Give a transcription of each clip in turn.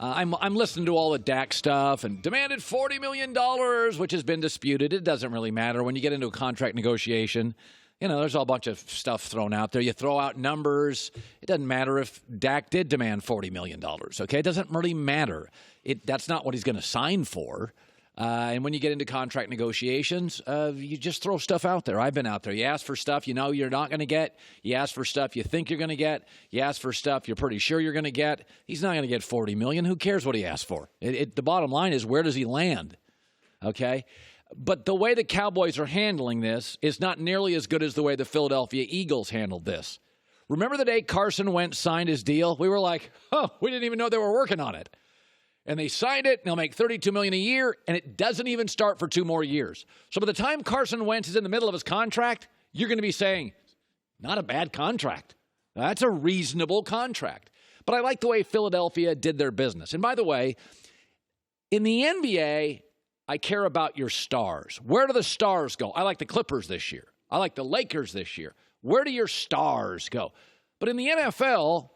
I'm listening to all the Dak stuff and demanded $40 million, which has been disputed. It doesn't really matter when you get into a contract negotiation. There's a bunch of stuff thrown out there. You throw out numbers. It doesn't matter if Dak did demand $40 million, okay? It doesn't really matter. That's not what he's going to sign for. And when you get into contract negotiations, you just throw stuff out there. I've been out there. You ask for stuff you know you're not going to get. You ask for stuff you think you're going to get. You ask for stuff you're pretty sure you're going to get. He's not going to get $40 million. Who cares what he asked for? The bottom line is, where does he land? Okay? But the way the Cowboys are handling this is not nearly as good as the way the Philadelphia Eagles handled this. Remember the day Carson Wentz signed his deal? We were like, we didn't even know they were working on it. And they signed it, and they'll make $32 million a year, and it doesn't even start for 2 more years. So by the time Carson Wentz is in the middle of his contract, you're going to be saying, not a bad contract. That's a reasonable contract. But I like the way Philadelphia did their business. And by the way, in the NBA, I care about your stars. Where do the stars go? I like the Clippers this year. I like the Lakers this year. Where do your stars go? But in the NFL,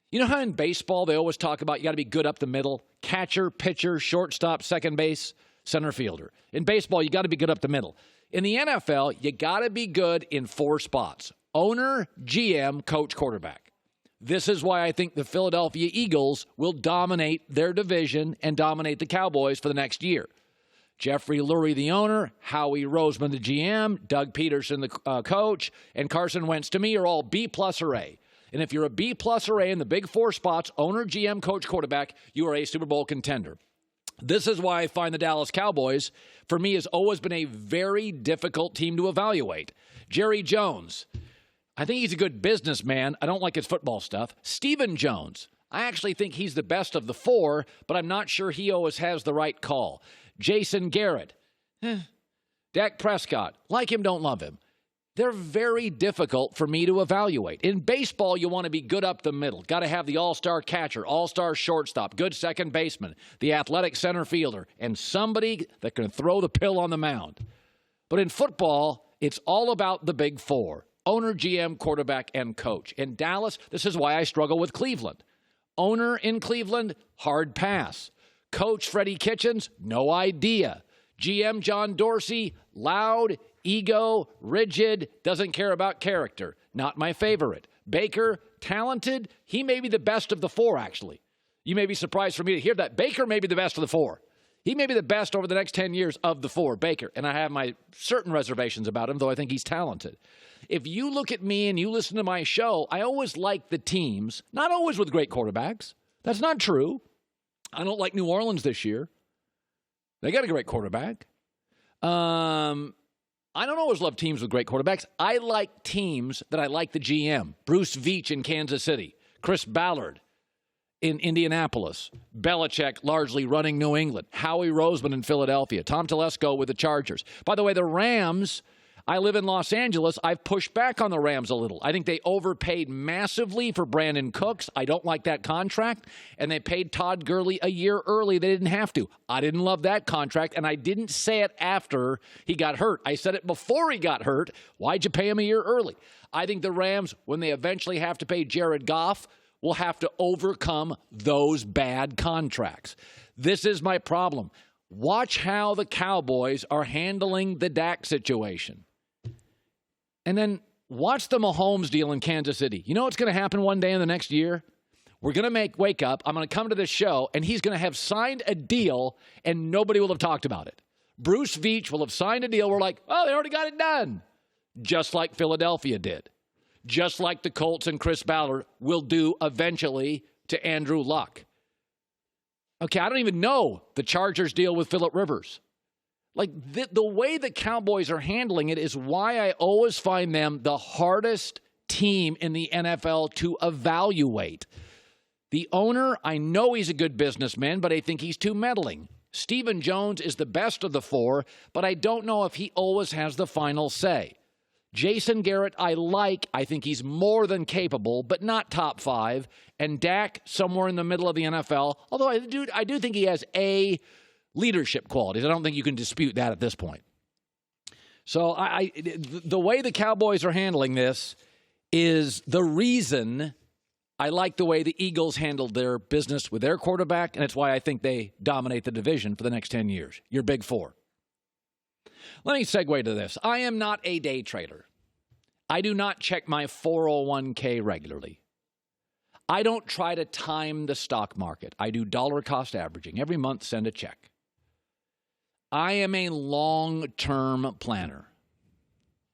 you know how in baseball they always talk about you got to be good up the middle? Catcher, pitcher, shortstop, second base, center fielder. In baseball, you got to be good up the middle. In the NFL, you got to be good in 4 spots. Owner, GM, coach, quarterback. This is why I think the Philadelphia Eagles will dominate their division and dominate the Cowboys for the next year. Jeffrey Lurie, the owner, Howie Roseman, the GM, Doug Peterson, the coach, and Carson Wentz, to me, are all B+ or A. And if you're a B+ or A in the big 4 spots, owner, GM, coach, quarterback, you are a Super Bowl contender. This is why I find the Dallas Cowboys, for me, has always been a very difficult team to evaluate. Jerry Jones, I think he's a good businessman. I don't like his football stuff. Stephen Jones, I actually think he's the best of the 4, but I'm not sure he always has the right call. Jason Garrett, Dak Prescott, like him, don't love him. They're very difficult for me to evaluate. In baseball, you want to be good up the middle. Got to have the all-star catcher, all-star shortstop, good second baseman, the athletic center fielder, and somebody that can throw the pill on the mound. But in football, it's all about the big 4, owner, GM, quarterback, and coach. In Dallas, this is why I struggle with Cleveland. Owner in Cleveland, hard pass. Coach Freddie Kitchens, no idea. GM John Dorsey, loud, ego, rigid, doesn't care about character. Not my favorite. Baker, talented. He may be the best of the 4, actually. You may be surprised for me to hear that. Baker may be the best of the 4. He may be the best over the next 10 years of the 4, Baker. And I have my certain reservations about him, though I think he's talented. If you look at me and you listen to my show, I always like the teams, not always with great quarterbacks. That's not true. I don't like New Orleans this year. They got a great quarterback. I don't always love teams with great quarterbacks. I like teams that I like the GM. Bruce Veach in Kansas City. Chris Ballard in Indianapolis. Belichick largely running New England. Howie Roseman in Philadelphia. Tom Telesco with the Chargers. By the way, the Rams, I live in Los Angeles. I've pushed back on the Rams a little. I think they overpaid massively for Brandon Cooks. I don't like that contract. And they paid Todd Gurley a year early. They didn't have to. I didn't love that contract, and I didn't say it after he got hurt. I said it before he got hurt. Why'd you pay him a year early? I think the Rams, when they eventually have to pay Jared Goff, will have to overcome those bad contracts. This is my problem. Watch how the Cowboys are handling the Dak situation. And then watch the Mahomes deal in Kansas City. You know what's going to happen one day in the next year? We're going to wake up. I'm going to come to this show, and he's going to have signed a deal, and nobody will have talked about it. Bruce Veach will have signed a deal. We're like, oh, they already got it done. Just like Philadelphia did. Just like the Colts and Chris Ballard will do eventually to Andrew Luck. Okay, I don't even know the Chargers deal with Phillip Rivers. Like, the way the Cowboys are handling it is why I always find them the hardest team in the NFL to evaluate. The owner, I know he's a good businessman, but I think he's too meddling. Stephen Jones is the best of the 4, but I don't know if he always has the final say. Jason Garrett, I like. I think he's more than capable, but not top 5. And Dak, somewhere in the middle of the NFL, although I do think he has A, leadership qualities. I don't think you can dispute that at this point. So the way the Cowboys are handling this is the reason I like the way the Eagles handled their business with their quarterback, and it's why I think they dominate the division for the next 10 years. Your big four. Let me segue to this. I am not a day trader. I do not check my 401k regularly. I don't try to time the stock market. I do dollar cost averaging. Every month, send a check. I am a long-term planner.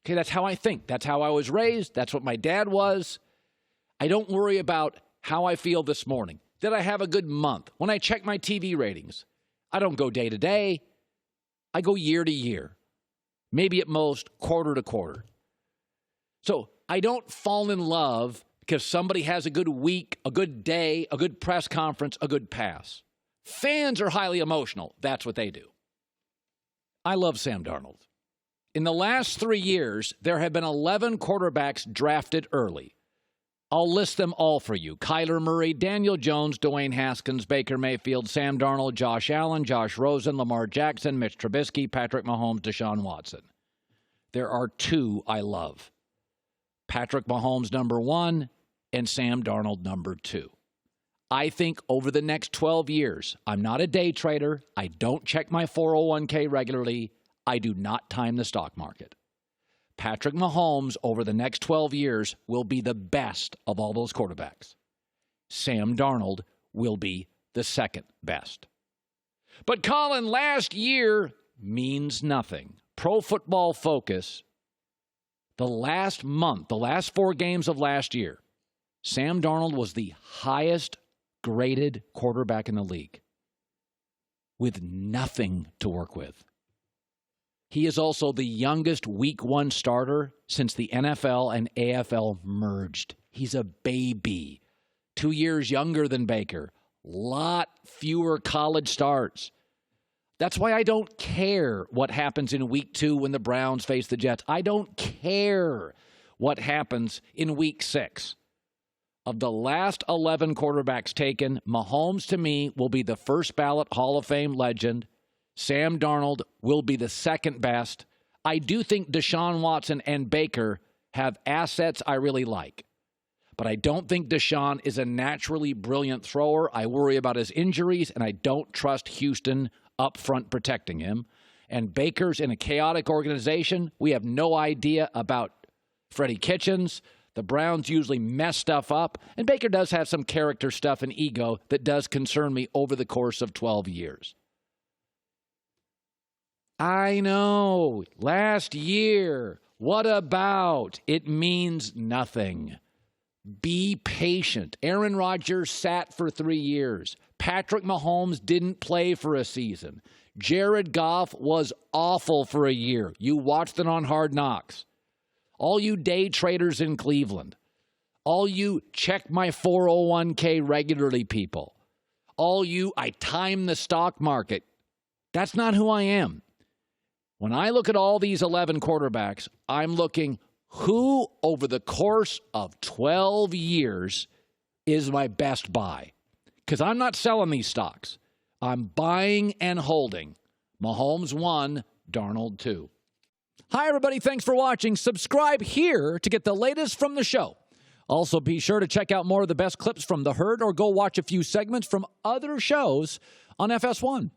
Okay, that's how I think. That's how I was raised. That's what my dad was. I don't worry about how I feel this morning. Did I have a good month? When I check my TV ratings, I don't go day to day. I go year to year. Maybe at most quarter to quarter. So I don't fall in love because somebody has a good week, a good day, a good press conference, a good pass. Fans are highly emotional. That's what they do. I love Sam Darnold. In the last 3 years, there have been 11 quarterbacks drafted early. I'll list them all for you. Kyler Murray, Daniel Jones, Dwayne Haskins, Baker Mayfield, Sam Darnold, Josh Allen, Josh Rosen, Lamar Jackson, Mitch Trubisky, Patrick Mahomes, Deshaun Watson. There are 2 I love. Patrick Mahomes, number 1, and Sam Darnold, number 2. I think over the next 12 years, I'm not a day trader. I don't check my 401k regularly. I do not time the stock market. Patrick Mahomes, over the next 12 years, will be the best of all those quarterbacks. Sam Darnold will be the second best. But Colin, last year means nothing. Pro Football Focus, the last month, the last 4 games of last year, Sam Darnold was the highest graded quarterback in the league with nothing to work with. He is also the youngest Week 1 starter since the NFL and AFL merged. He's a baby. 2 years younger than Baker. Lot fewer college starts. That's why I don't care what happens in Week 2 when the Browns face the Jets. I don't care what happens in Week 6. Of the last 11 quarterbacks taken, Mahomes, to me, will be the first ballot Hall of Fame legend. Sam Darnold will be the second best. I do think Deshaun Watson and Baker have assets I really like. But I don't think Deshaun is a naturally brilliant thrower. I worry about his injuries, and I don't trust Houston up front protecting him. And Baker's in a chaotic organization. We have no idea about Freddie Kitchens. The Browns usually mess stuff up. And Baker does have some character stuff and ego that does concern me over the course of 12 years. I know. Last year. What about? It means nothing. Be patient. Aaron Rodgers sat for 3 years. Patrick Mahomes didn't play for a season. Jared Goff was awful for a year. You watched it on Hard Knocks. All you day traders in Cleveland. All you check my 401k regularly people. All you, I time the stock market. That's not who I am. When I look at all these 11 quarterbacks, I'm looking who over the course of 12 years is my best buy. Because I'm not selling these stocks. I'm buying and holding. Mahomes 1, Darnold 2. Hi, everybody. Thanks for watching. Subscribe here to get the latest from the show. Also, be sure to check out more of the best clips from The Herd or go watch a few segments from other shows on FS1.